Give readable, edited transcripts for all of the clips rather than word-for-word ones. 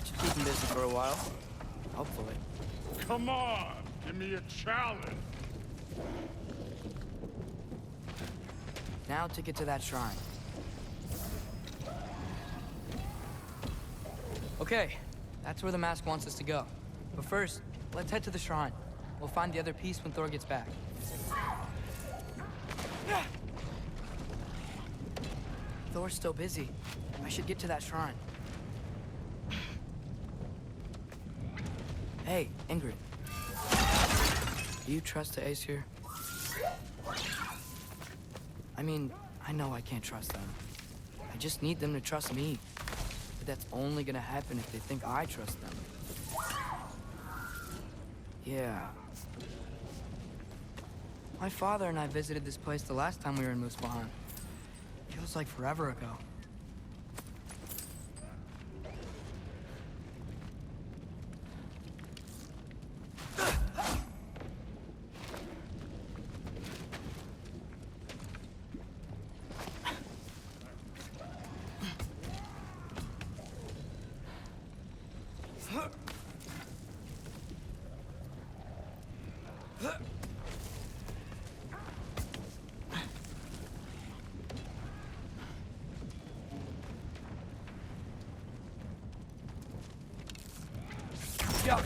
That should keep him busy for a while. Hopefully. Come on, give me a challenge. Now to get to that shrine. Okay, that's where the mask wants us to go. But first, let's head to the shrine. We'll find the other piece when Thor gets back. Thor's still busy. I should get to that shrine. Hey, Ingrid. Do you trust the Aesir? I mean, I know I can't trust them. I just need them to trust me. But that's only gonna happen if they think I trust them. Yeah. My father and I visited this place the last time we were in Muspelheim. Feels like forever ago. Yeah.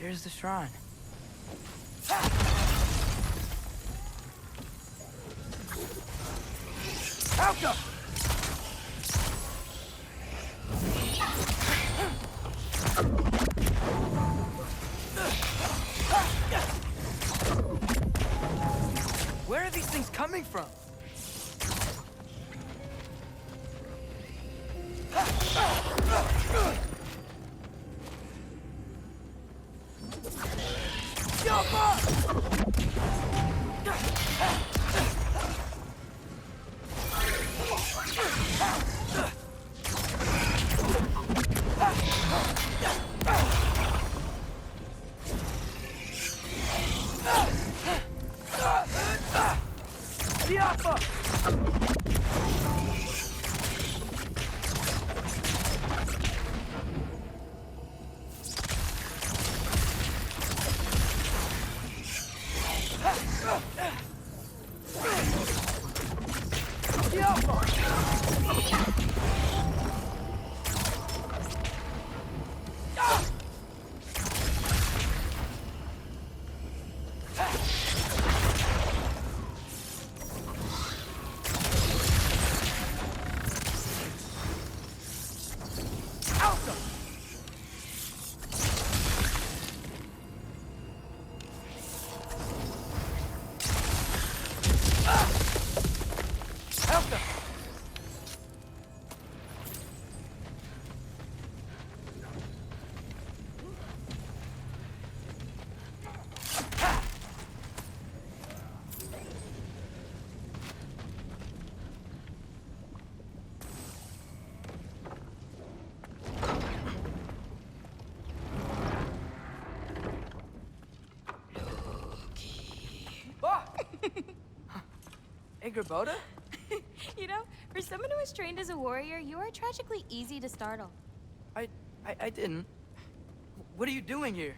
Here's the shrine. Alka! Where are these things coming from? Hey, Grabota? You know, for someone who was trained as a warrior, you are tragically easy to startle. I didn't. What are you doing here?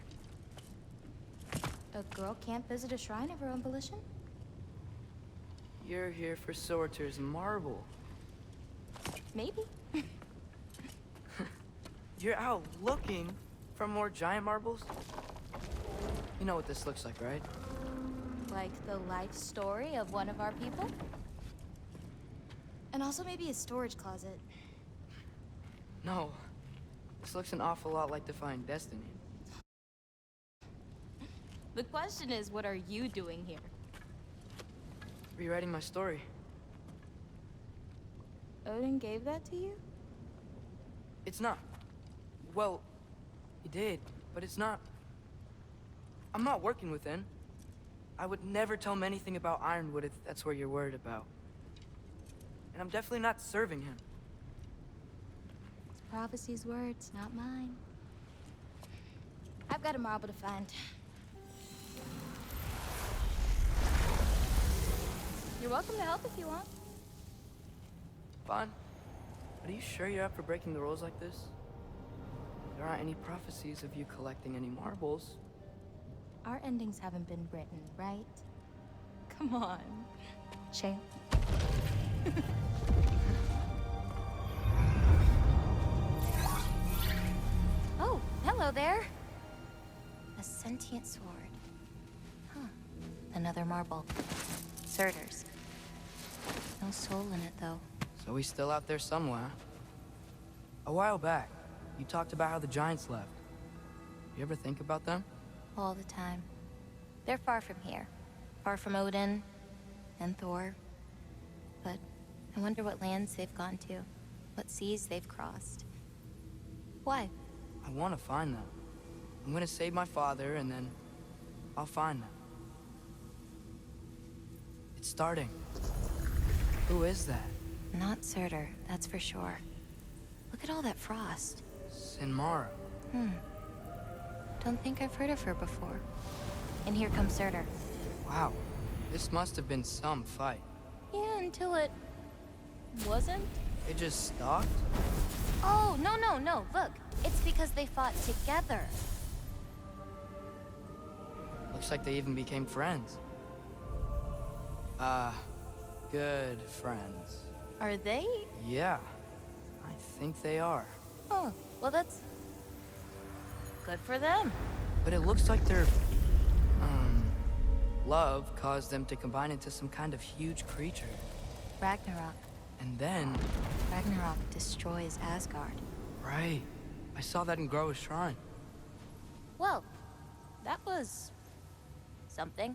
A girl can't visit a shrine of her own volition? You're here for Sorter's marble. Maybe. You're out looking for more giant marbles? You know what this looks like, right? Like the life story of one of our people? And also maybe a storage closet. No. This looks an awful lot like Defying Destiny. The question is, what are you doing here? Rewriting my story. Odin gave that to you? It's not. Well, he did, but it's not. I'm not working with him. I would never tell him anything about Ironwood if that's what you're worried about. And I'm definitely not serving him. It's prophecy's words, not mine. I've got a marble to find. You're welcome to help if you want. Fine. But are you sure you're up for breaking the rules like this? There aren't any prophecies of you collecting any marbles. Our endings haven't been written, right? Come on, champ. Oh, hello there. A sentient sword. Huh. Another marble. Surtur's. No soul in it, though. So he's still out there somewhere. A while back, you talked about how the giants left. You ever think about them? All the time. They're far from here. Far from Odin and Thor. But I wonder what lands they've gone to. What seas they've crossed. Why? I want to find them. I'm gonna save my father, and then I'll find them. It's starting. Who is that? Not Surtur, that's for sure. Look at all that frost. Sinmara. Don't think I've heard of her before. And here comes Surtur. Wow. This must have been some fight. Yeah, until it... wasn't? It just stopped? Oh, no. Look, it's because they fought together. Looks like they even became friends. Good friends. Are they? Yeah, I think they are. Oh, well that's... good for them. but it looks like their, love caused them to combine into some kind of huge creature. Ragnarok. And then, Ragnarok destroys Asgard. right, I saw that in Groa's shrine. Well, that was... something.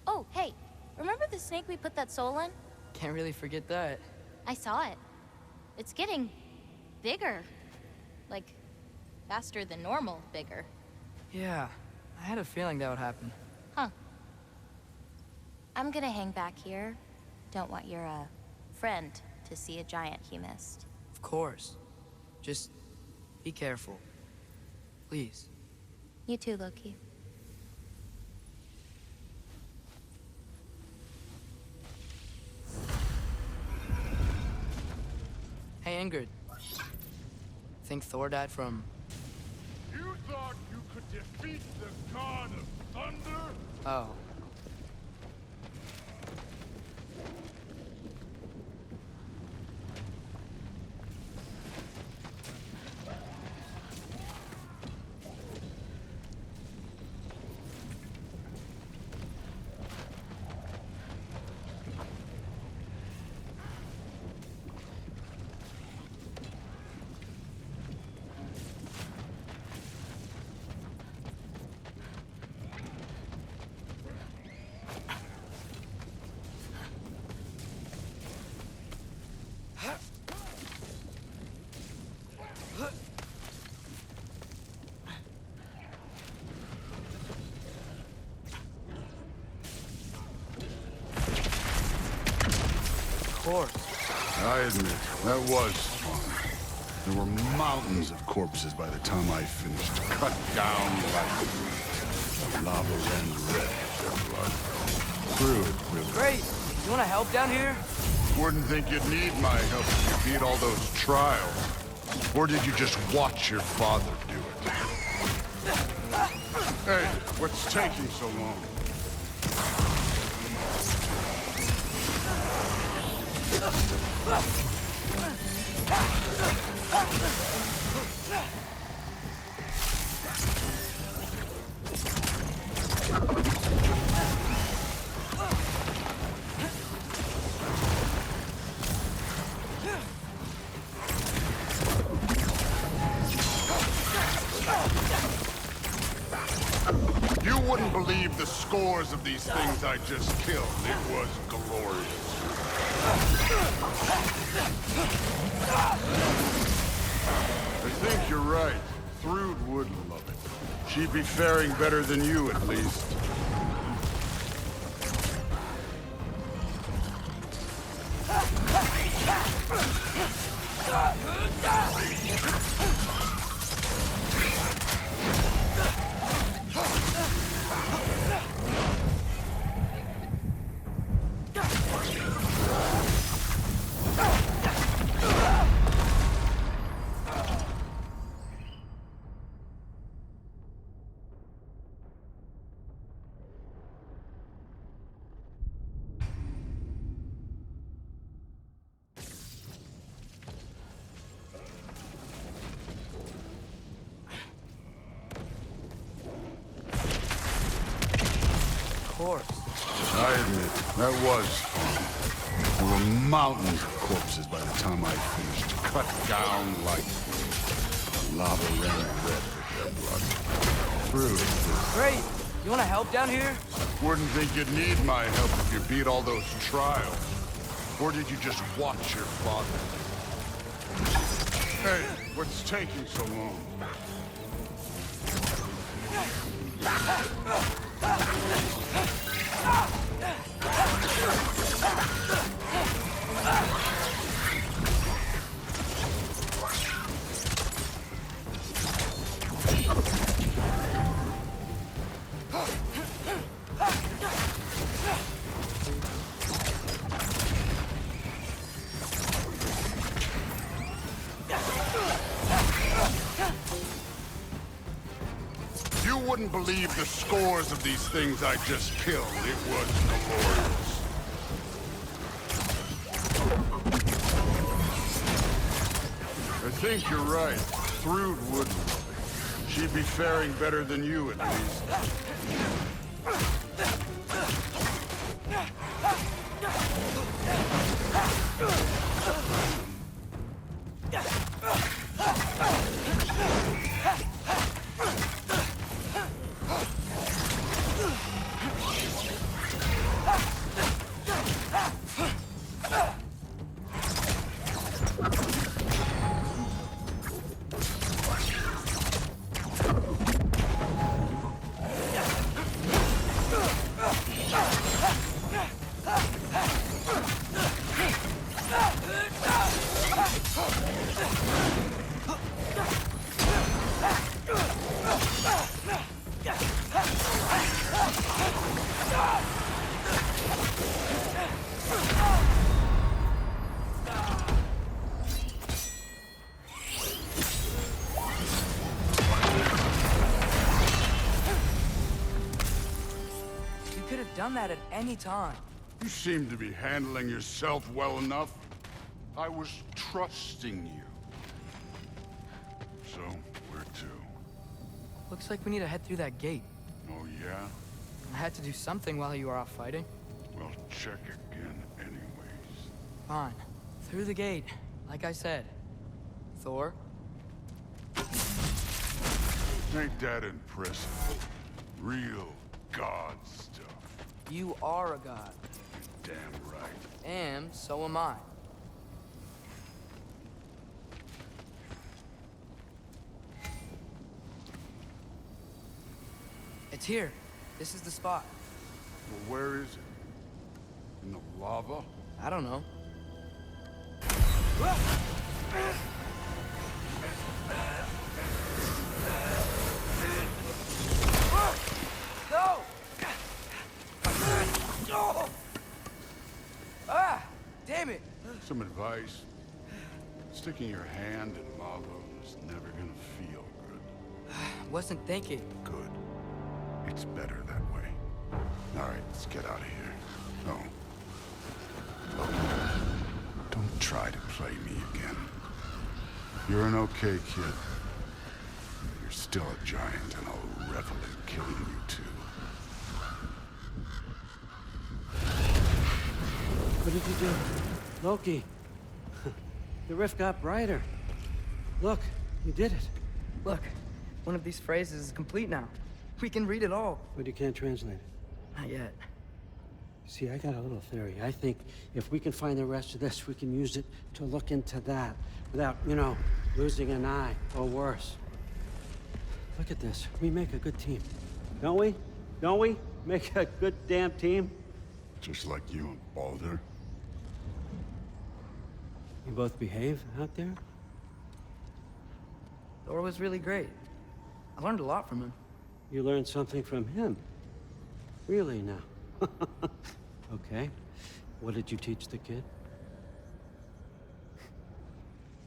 Oh, hey, remember the snake we put that soul in? Can't really forget that. I saw it. It's getting... bigger. Like, faster than normal bigger. Yeah, I had a feeling that would happen. Huh. I'm gonna hang back here. Don't want your, friend to see a giant he missed. Of course. Just be careful. Please. You too, Loki. Hey, Ingrid. Think Thor died from... You thought you could defeat the god of thunder? Oh. Of course. I admit, that was fun. There were mountains of corpses by the time I finished. Cut down like lava ran red with their blood. Through it, really. Great! You wanna help down here? Wouldn't think you'd need my help if you beat all those trials. Or did you just watch your father do it? Hey, what's taking so long? You wouldn't believe the scores of these things I just killed. It was glorious. I think you're right. Thrud would love it. She'd be faring better than you, at least. Of course. I admit, that was fun. There were mountains of corpses by the time I finished. Cut down like lava ran red with their blood. Through it. Great! You wanna help down here? Wouldn't think you'd need my help if you beat all those trials. Or did you just watch your father? Hey, what's taking so long? You wouldn't believe the scores of these things I just killed. It was glorious. I think you're right. Thrud would love it. She'd be faring better than you, at least. You could have done that at any time. You seem to be handling yourself well enough. I was trusting you. So, where to? Looks like we need to head through that gate. Oh, yeah? I had to do something while you were off fighting. Well, check again anyways. Fine. Through the gate, like I said. Thor? Ain't that impressive? Real god stuff. You are a god. Damn right. And so am I. It's here. This is the spot. Well, where is it? In the lava? I don't know. No! Ah! Damn it! Some advice. Sticking your hand in lava is never gonna feel good. Wasn't thinking. Good. It's better that way. All right, let's get out of here. No. Look, don't try to play me again. You're an okay kid. You're still a giant, and I'll revel in killing you too. What did you do? Loki. The rift got brighter. Look, you did it. Look, one of these phrases is complete now. We can read it all. But you can't translate it. Not yet. See, I got a little theory. I think if we can find the rest of this, we can use it to look into that without, you know, losing an eye or worse. Look at this. We make a good team. Don't we? Don't we? Make a good damn team? Just like you and Baldur. You both behave out there? Thor was really great. I learned a lot from him. You learned something from him. Really now? Okay. What did you teach the kid?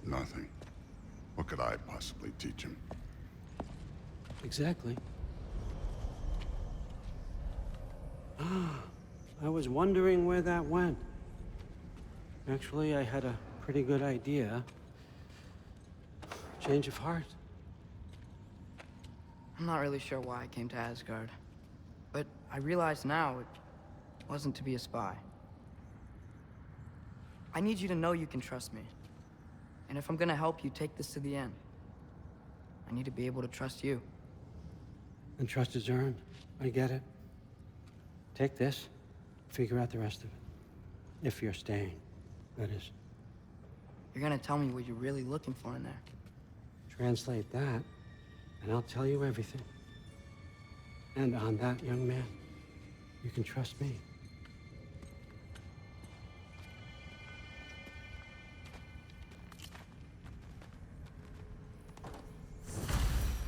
Nothing. What could I possibly teach him? Exactly. I was wondering where that went. Actually, I had a pretty good idea. Change of heart. I'm not really sure why I came to Asgard. But I realize now it wasn't to be a spy. I need you to know you can trust me. And if I'm gonna help you take this to the end, I need to be able to trust you. And trust is earned. I get it. Take this, figure out the rest of it. If you're staying, that is. You're gonna tell me what you're really looking for in there. Translate that, and I'll tell you everything. And on that, young man, you can trust me.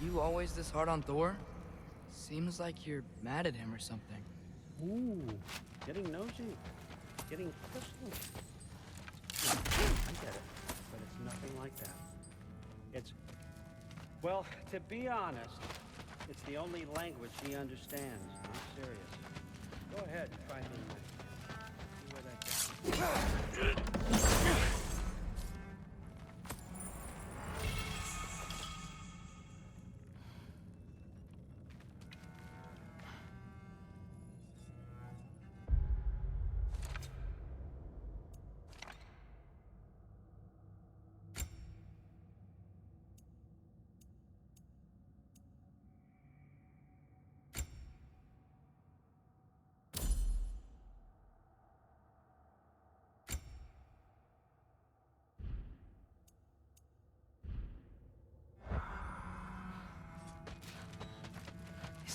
You always this hard on Thor? Seems like you're mad at him or something. Ooh, getting nosy, getting personal. I get it, but it's nothing like that. It's, well, to be honest, it's the only language he understands. I'm serious. Go ahead, try me. See where that gets.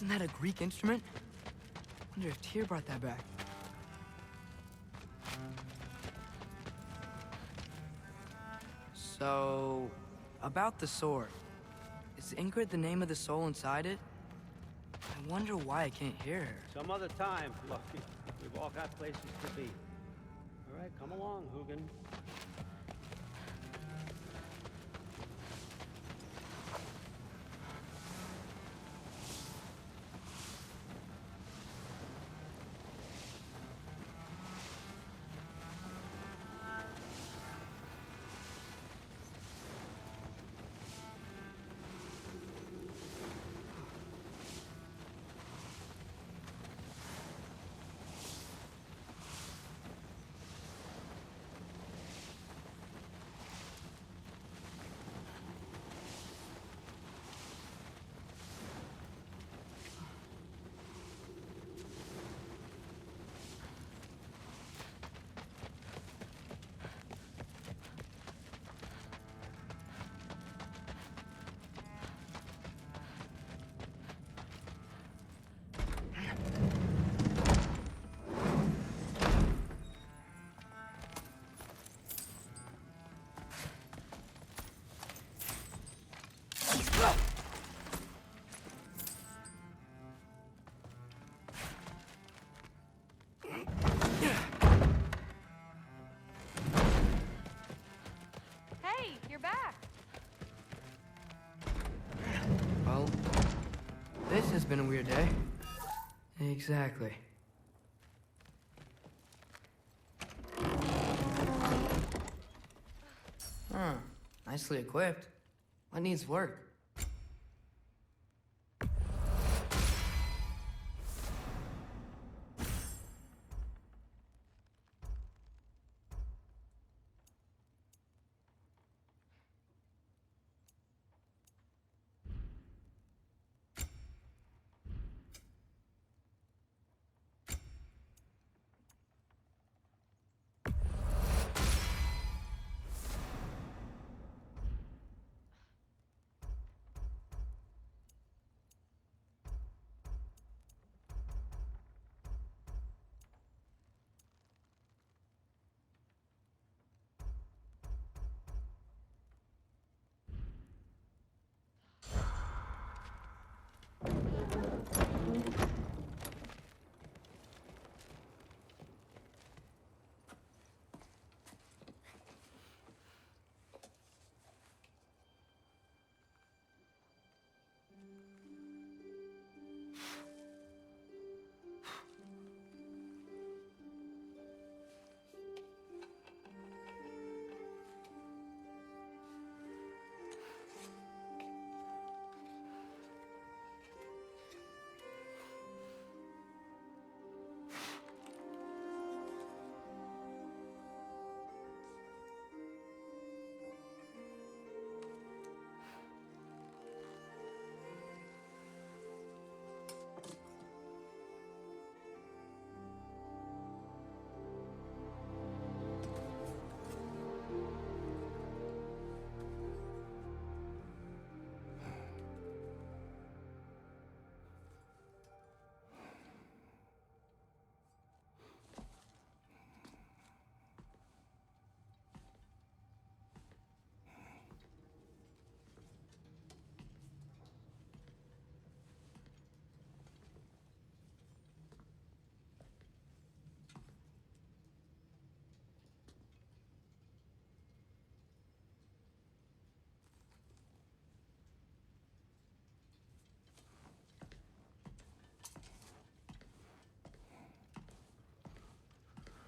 Isn't that a Greek instrument? Wonder if Tyr brought that back. So, about the sword. Is Ingrid the name of the soul inside it? I wonder why I can't hear her. Some other time. Look, we've all got places to be. All right, come along, Hugin. Hey, you're back. Well, this has been a weird day. Exactly. Huh. Nicely equipped. What needs work?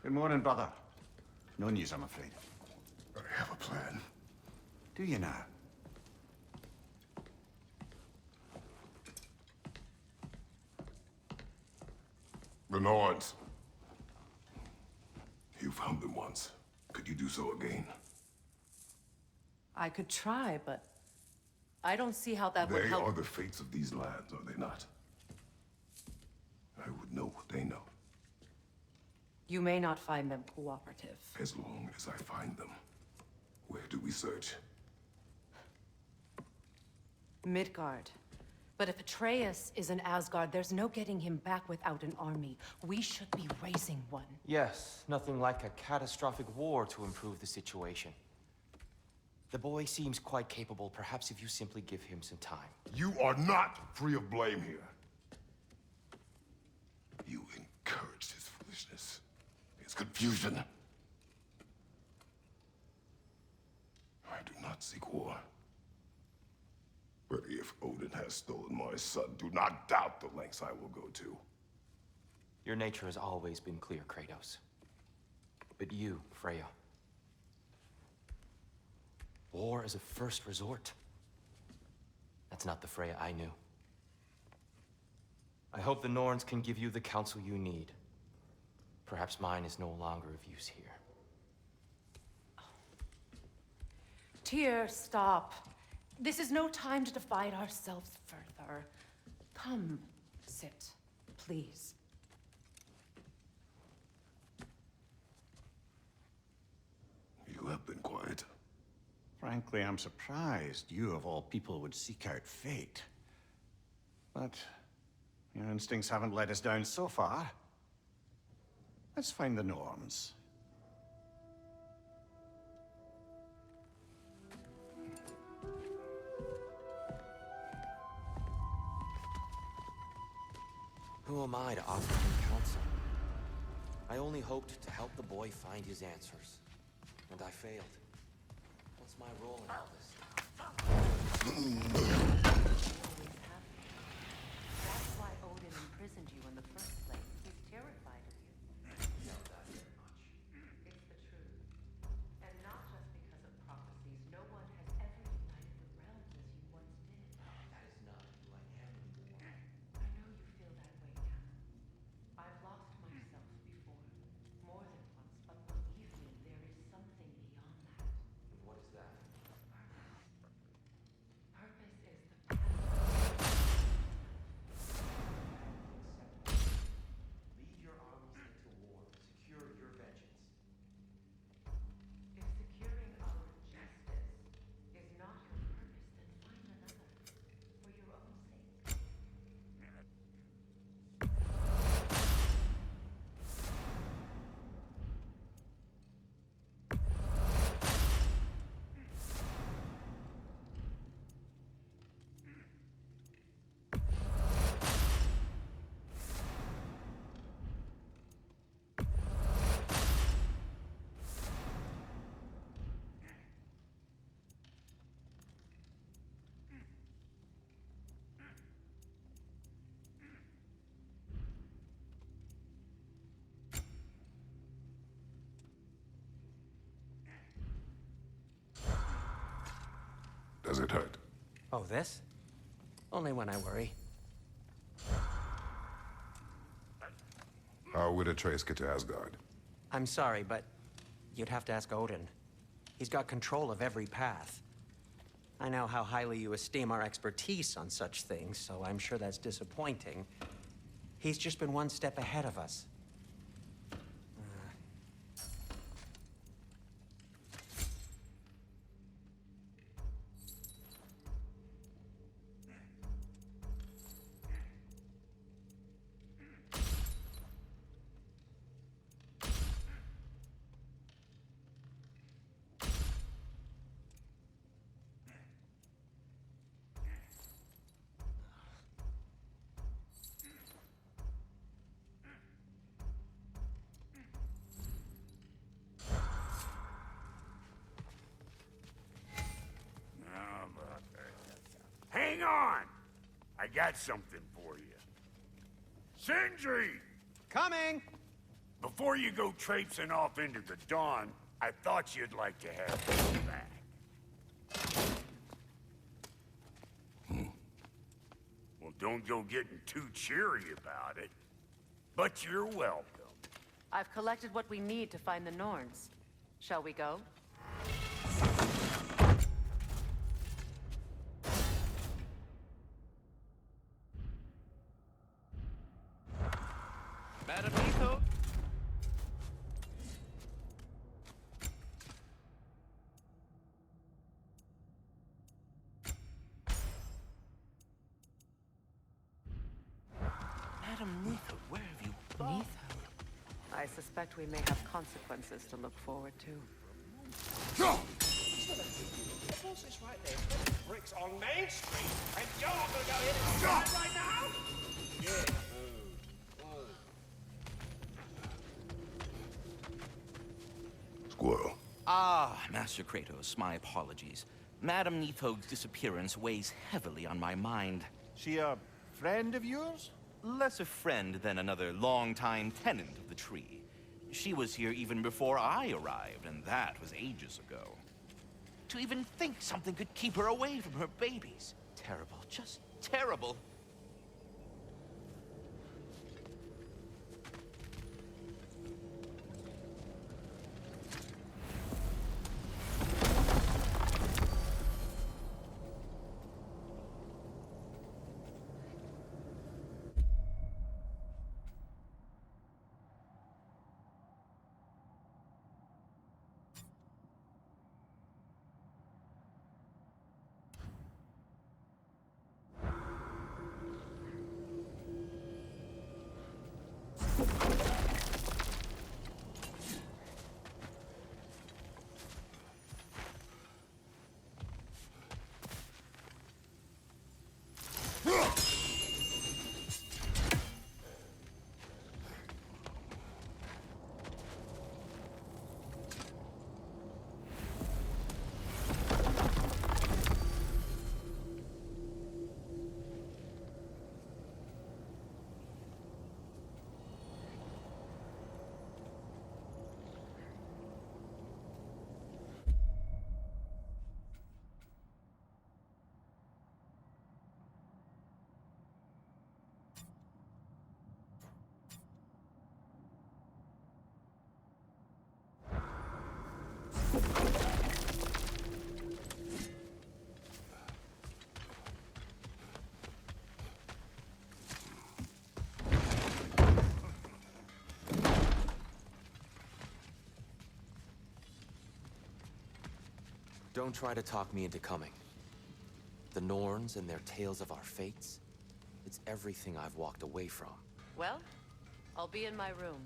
Good morning, brother. No news, I'm afraid. I have a plan. Do you now? The Nords. You found them once. Could you do so again? I could try, but I don't see how that would They help. are the fates of these lands, are they not? I would know what they know, You may not find them cooperative. as long as I find them. Where do we search? Midgard. But if Atreus is in Asgard, there's no getting him back without an army. We should be raising one. Yes, nothing like a catastrophic war to improve the situation. The boy seems quite capable. Perhaps if you simply give him some time. You are not free of blame here. You encouraged his foolishness, his confusion. I do not seek war. But if Odin has stolen my son, do not doubt the lengths I will go to. Your nature has always been clear, Kratos. But you, Freya. War is a first resort. That's not the Freya I knew. I hope the Norns can give you the counsel you need. Perhaps mine is no longer of use here. Tyr, stop. This is no time to divide ourselves further. Come, sit, please. You have been quiet. Frankly, I'm surprised you, of all people, would seek out fate. But your instincts haven't let us down so far. Let's find the Norns. Who am I to offer him counsel? I only hoped to help the boy find his answers. And I failed. What's my role in all this? That's why Odin imprisoned you in the first place. He's terrified of you. No, not very much. It's the truth. And not just because of prophecies. No one has ever united the realms as you once did. That is not who I am anymore. I know you feel that way now. I've lost myself before. More than once, but believe me, there is something beyond that. And what is that? Purpose is the path. Lead your armies into war. Secure your vengeance. If securing our justice is not your purpose, then find another. For your own sake. Does it hurt? Oh, this? Only when I worry. How would Atreus get to Asgard? I'm sorry, but you'd have to ask Odin. He's got control of every path. I know how highly you esteem our expertise on such things, so I'm sure that's disappointing. He's just been one step ahead of us. Hang on! I got something for you. Sindri! Coming! Before you go traipsing off into the dawn, I thought you'd like to have this back. Well, don't go getting too cheery about it. But you're welcome. I've collected what we need to find the Norns. Shall we go? Madam Etho? I suspect we may have consequences to look forward to. What's this right there? Bricks on Main Street, and you're not gonna go in and start right now? Yeah. Squirrel. Ah, Master Kratos, my apologies. Madame Nithog's disappearance weighs heavily on my mind. She a friend of yours? Less a friend than another longtime tenant of the tree. She was here even before I arrived, and that was ages ago. To even think something could keep her away from her babies. Terrible, just terrible. Don't try to talk me into coming. The Norns and their tales of our fates, it's everything I've walked away from. Well, I'll be in my room.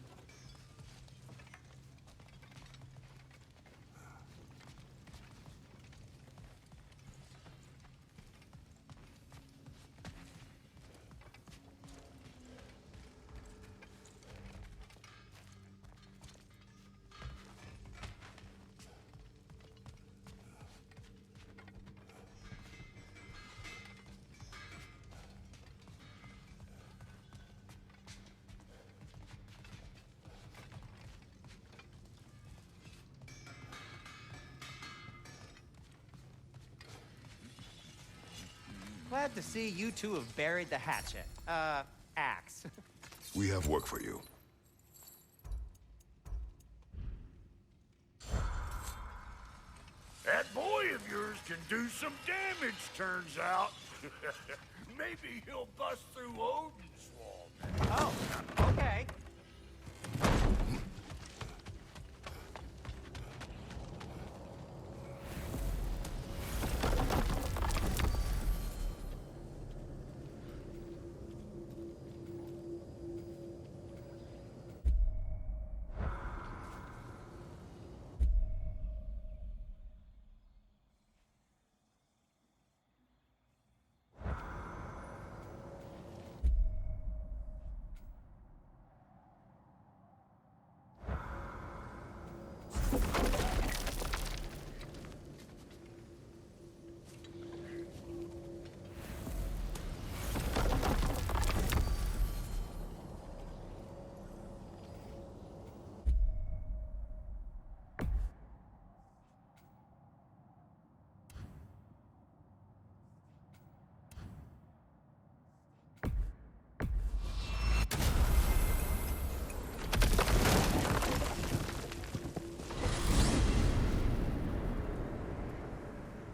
Glad to see you two have buried the hatchet. Axe. We have work for you. That boy of yours can do some damage, turns out. Maybe he'll bust through Odin's wall. Oh, okay.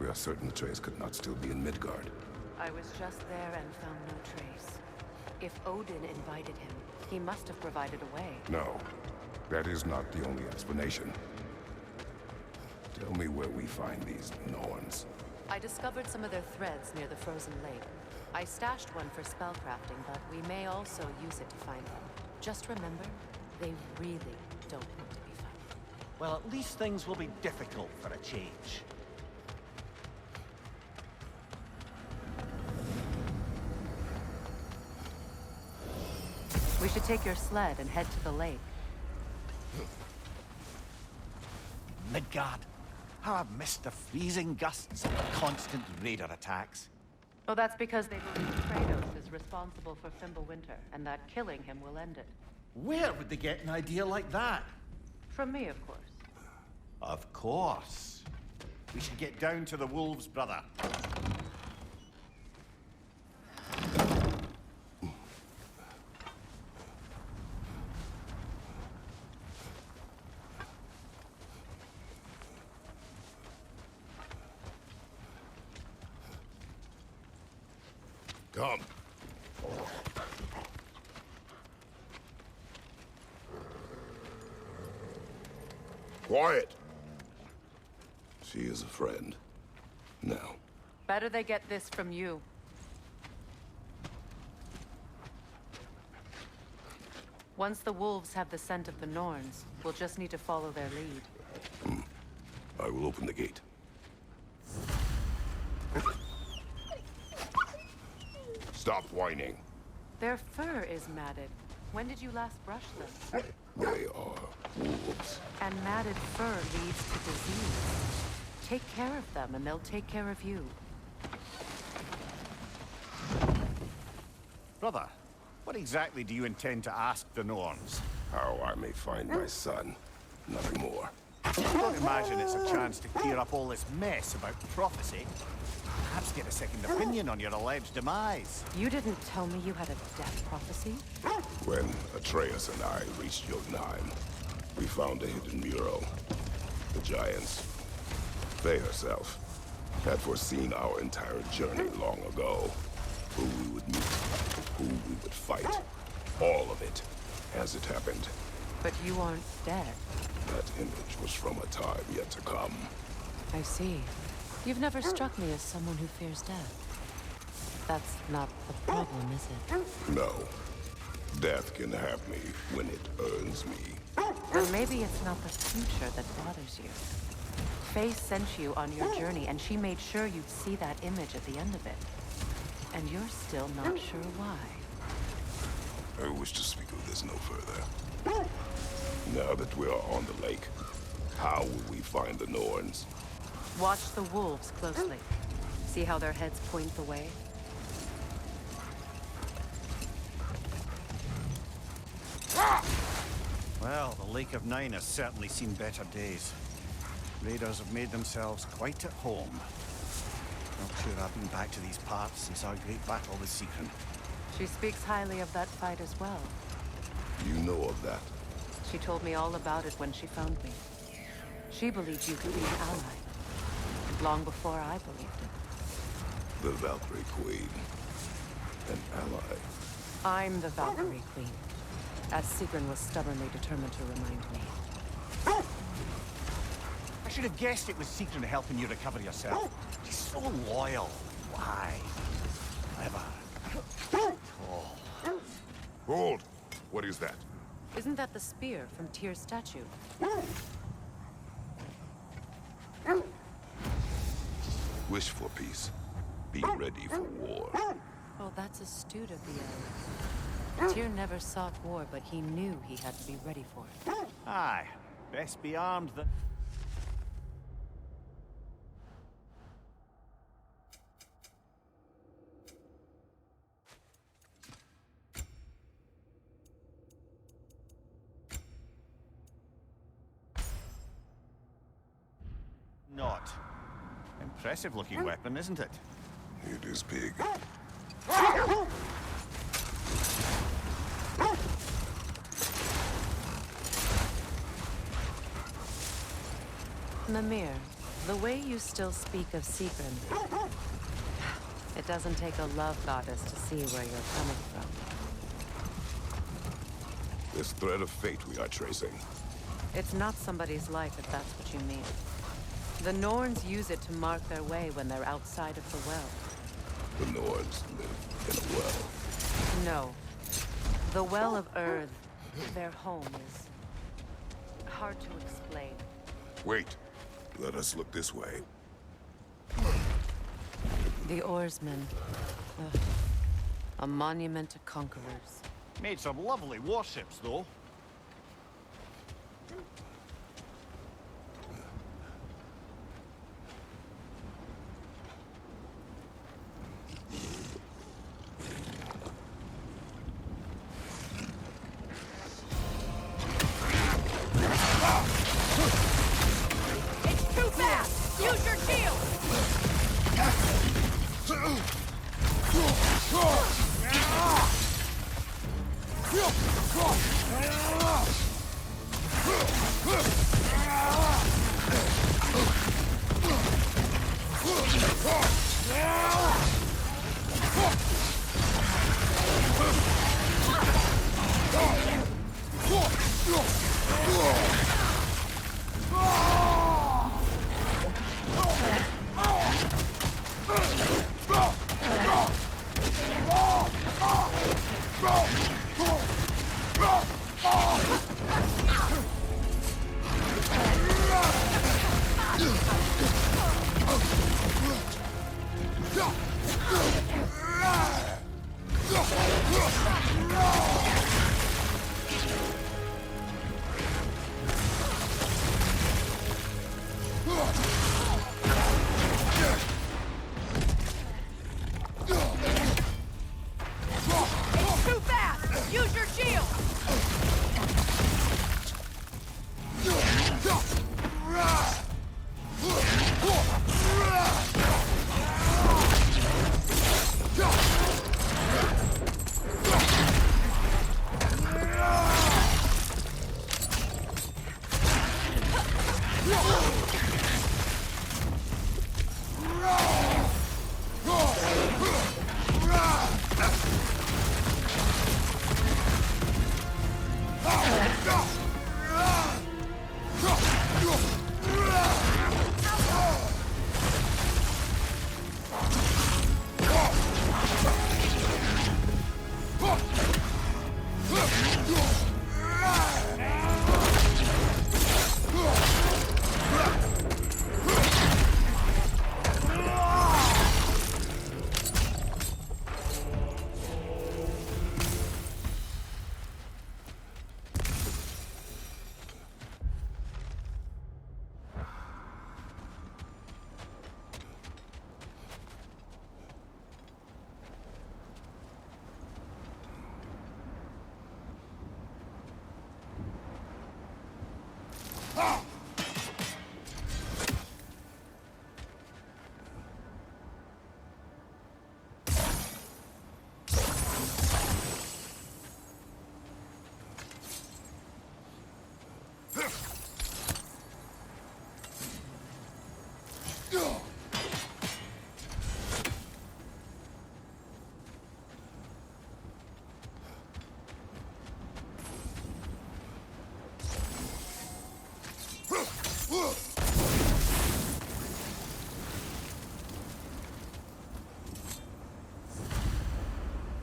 We are certain Atreus could not still be in Midgard. I was just there and found no trace. If Odin invited him, he must have provided a way. No, that is not the only explanation. Tell me where we find these Norns. I discovered some of their threads near the frozen lake. I stashed one for spellcrafting, but we may also use it to find them. Just remember, they really don't want to be funny. Well, at least things will be difficult for a change. We should take your sled and head to the lake. Midgard, how I've missed the freezing gusts and the constant raider attacks. Oh, that's because they believe Kratos is responsible for Fimbulwinter, and that killing him will end it. Where would they get an idea like that? From me, of course. Of course. We should get down to the wolves, brother. Come. Quiet. She is a friend. Now. Better they get this from you. Once the wolves have the scent of the Norns, we'll just need to follow their lead. I will open the gate. Stop whining. Their fur is matted. When did you last brush them? They are wolves. And matted fur leads to disease. Take care of them, and they'll take care of you. Brother, what exactly do you intend to ask the Norns? How I may find my son. Nothing more. I don't imagine it's a chance to clear up all this mess about prophecy. Perhaps get a second opinion on your alleged demise. You didn't tell me you had a death prophecy? When Atreus and I reached Jotunheim, we found a hidden mural. The Giants, Faye herself, had foreseen our entire journey long ago. Who we would meet, who we would fight. All of it, as it happened. But you aren't dead. That image was from a time yet to come. I see. You've never struck me as someone who fears death. That's not the problem, is it? No. Death can have me when it earns me. Or maybe it's not the future that bothers you. Faye sent you on your journey, and she made sure you'd see that image at the end of it. And you're still not sure why. I wish to speak of this no further. Now that we are on the lake, how will we find the Norns? Watch the wolves closely. See how their heads point the way? Well, the Lake of Nine has certainly seen better days. Raiders have made themselves quite at home. Not sure I've been back to these parts since our great battle with Sigrun. She speaks highly of that fight as well. You know of that? She told me all about it when she found me. She believed you could be an ally. Long before I believed it. The Valkyrie Queen. An ally. I'm the Valkyrie Queen. As Sigrun was stubbornly determined to remind me. I should have guessed it was Sigrun helping you recover yourself. She's so loyal. Why? Clever. Tall. Hold! What is that? Isn't that the spear from Tyr's statue? Wish for peace. Be ready for war. Oh, that's astute of the elves. Tyr never sought war, but he knew he had to be ready for it. Aye. Best be armed than... Not. Impressive looking weapon, isn't it? It is big. Mimir, the way you still speak of Sigrun, it doesn't take a love goddess to see where you're coming from. This thread of fate we are tracing. It's not somebody's life, if that's what you mean. The Norns use it to mark their way when they're outside of the well. The Nords live in a well. No. The Well of Earth, their home, is hard to explain. Wait. Let us look this way. The oarsmen. A monument to conquerors. Made some lovely warships, though. It's too fast! Use your shield! It's too fast! Use your shield!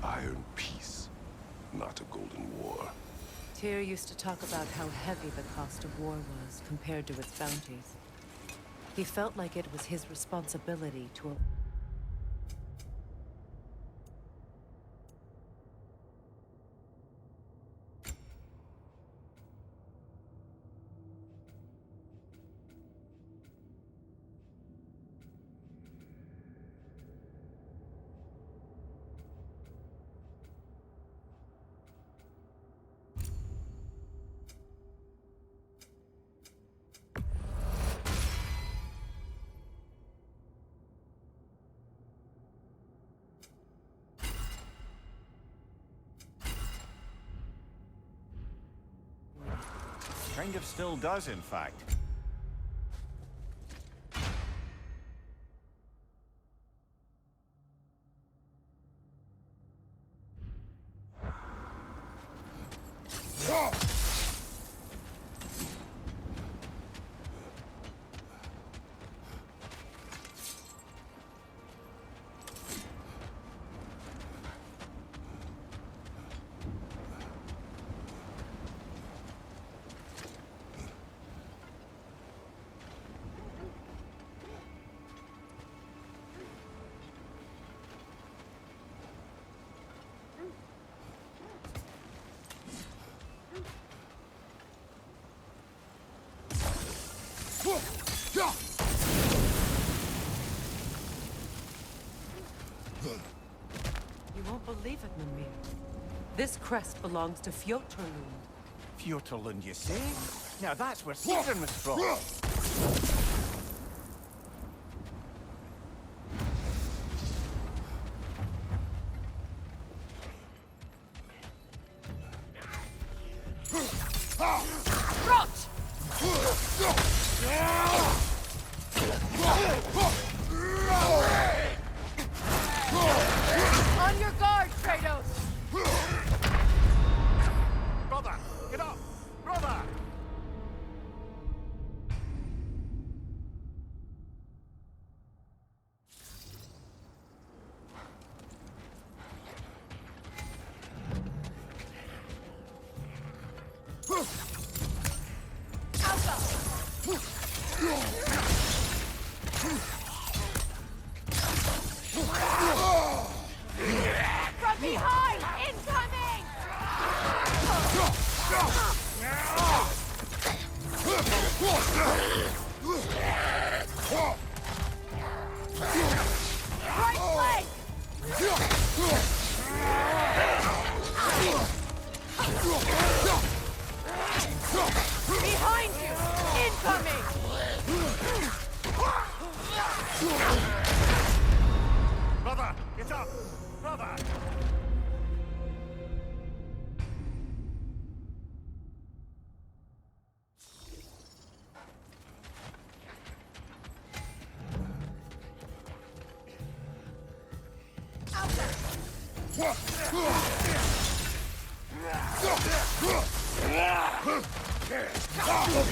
Iron peace, not a golden war. Tyr used to talk about how heavy the cost of war was compared to its bounties. He felt like it was his responsibility to... Kind of still does, in fact. don't believe it, Mimir. This crest belongs to Fjotorlund. Fjotorlund, you say? Now that's where Sigrun was from. On your guard, Kratos! Brother, get up! Brother! From behind! Incoming! Right flank! Behind you! Incoming! Brother, get up! Brother!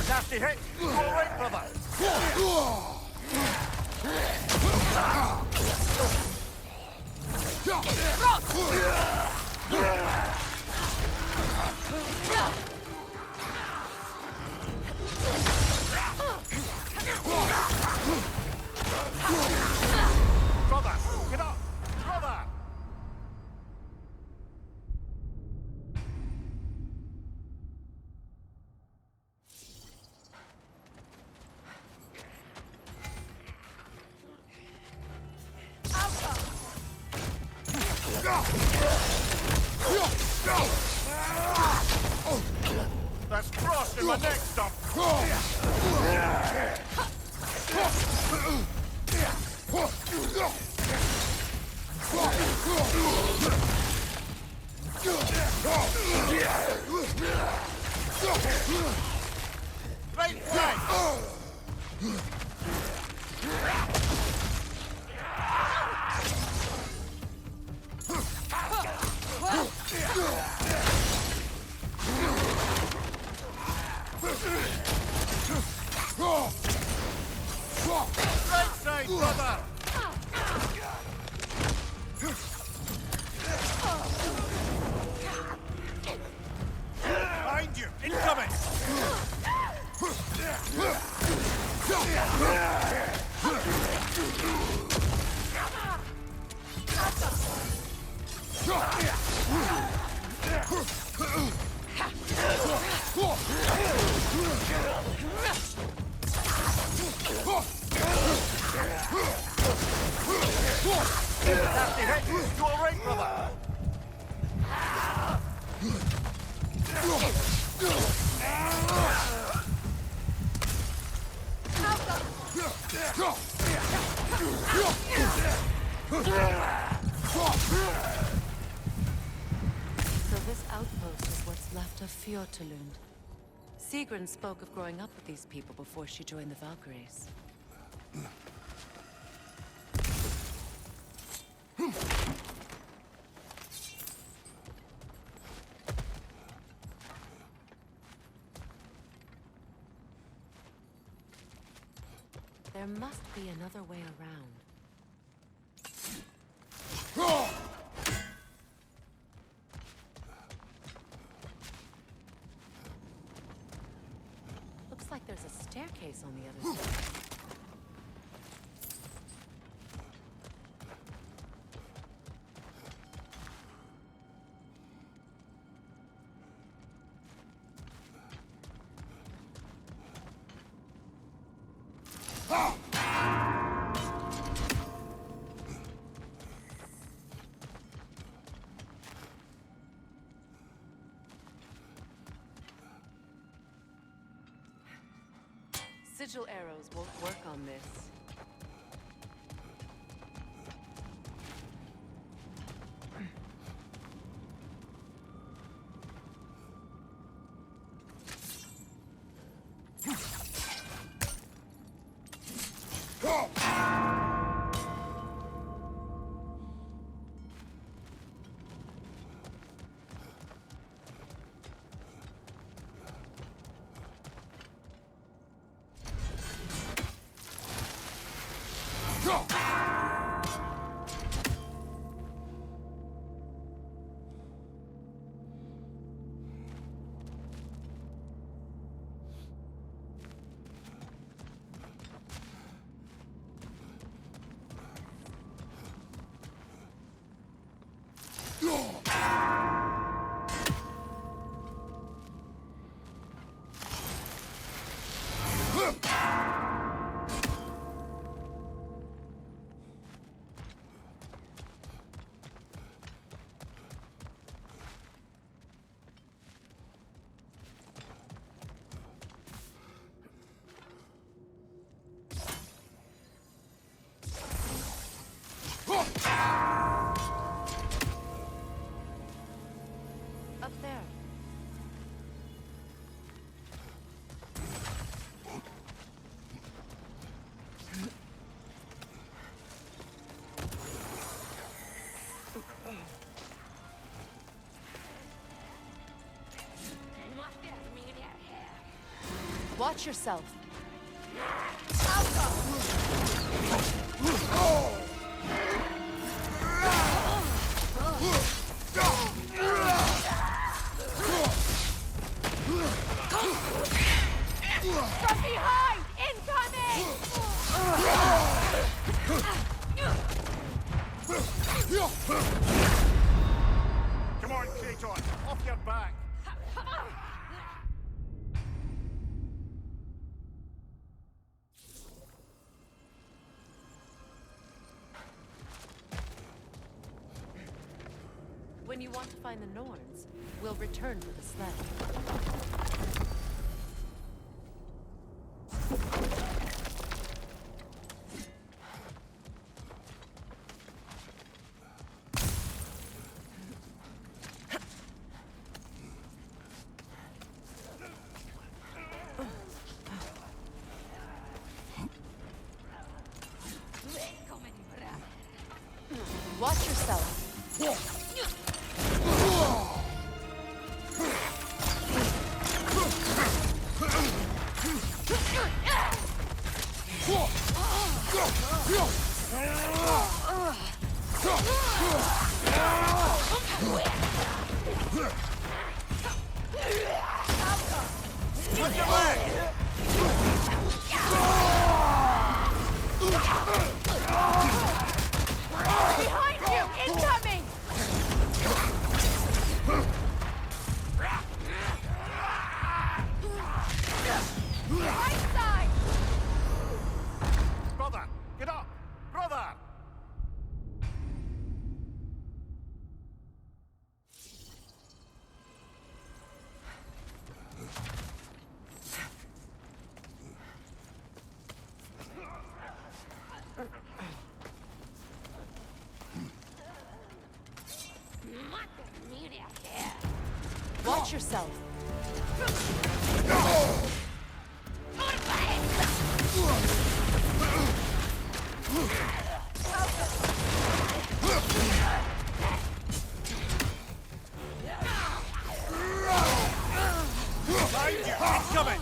Nasty hit! You all right, brother? Brother, get up! Brother! That's frost in my neck, stump! Right flank! Right side, brother! Behind you! Incoming! Nasty hit! You all right, brother? So this outpost is what's left of Fjotorlund. Sigrun spoke of growing up with these people before she joined the Valkyries. There must be another way around. Looks like there's a staircase on the other side. Sigil arrows won't work on this. Up there. Watch yourself. From behind! Incoming! Come on, Kratos, off your back. When you want to find the Norns, we'll return to the sled. Watch yourself. Put your leg! Behind you! Incoming! Right side! Brother, get up! Brother! Watch yourself. Behind you! Incoming!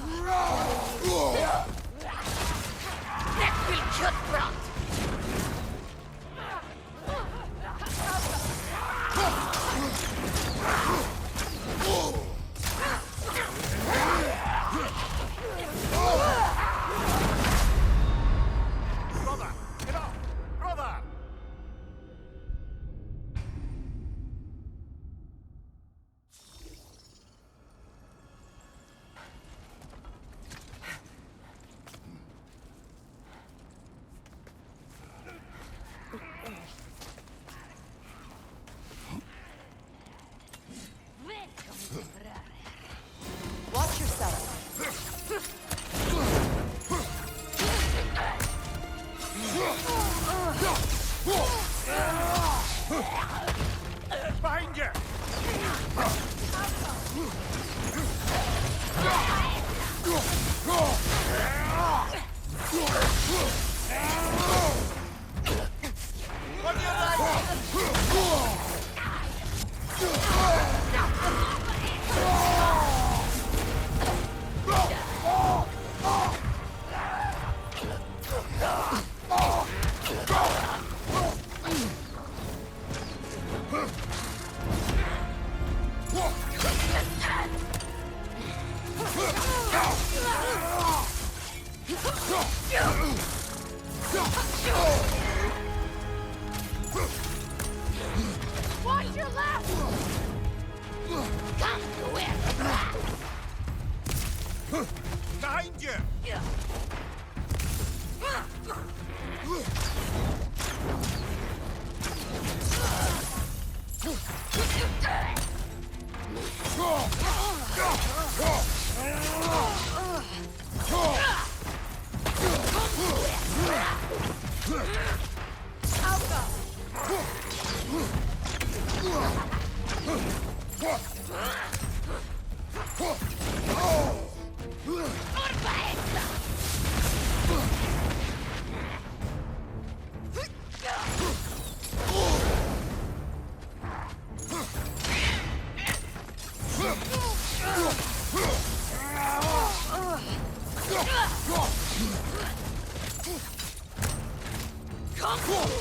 Kratos!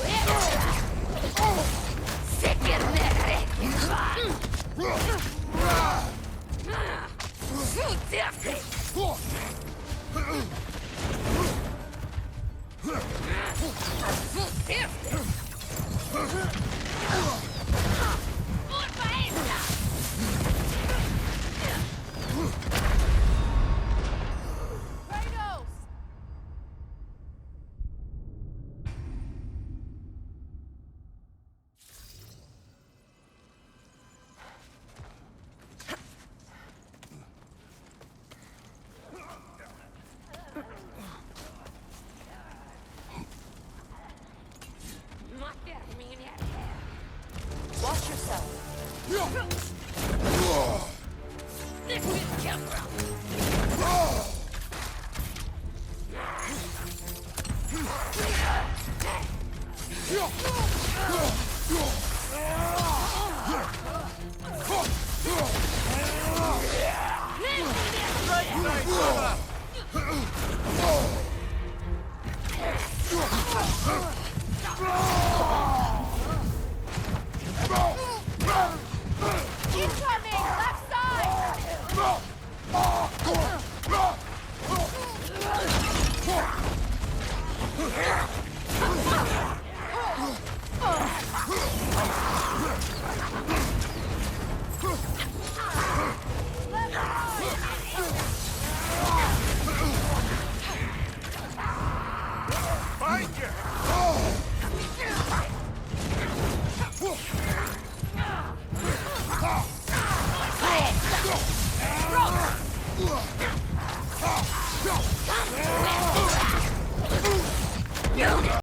Watch yourself. Right,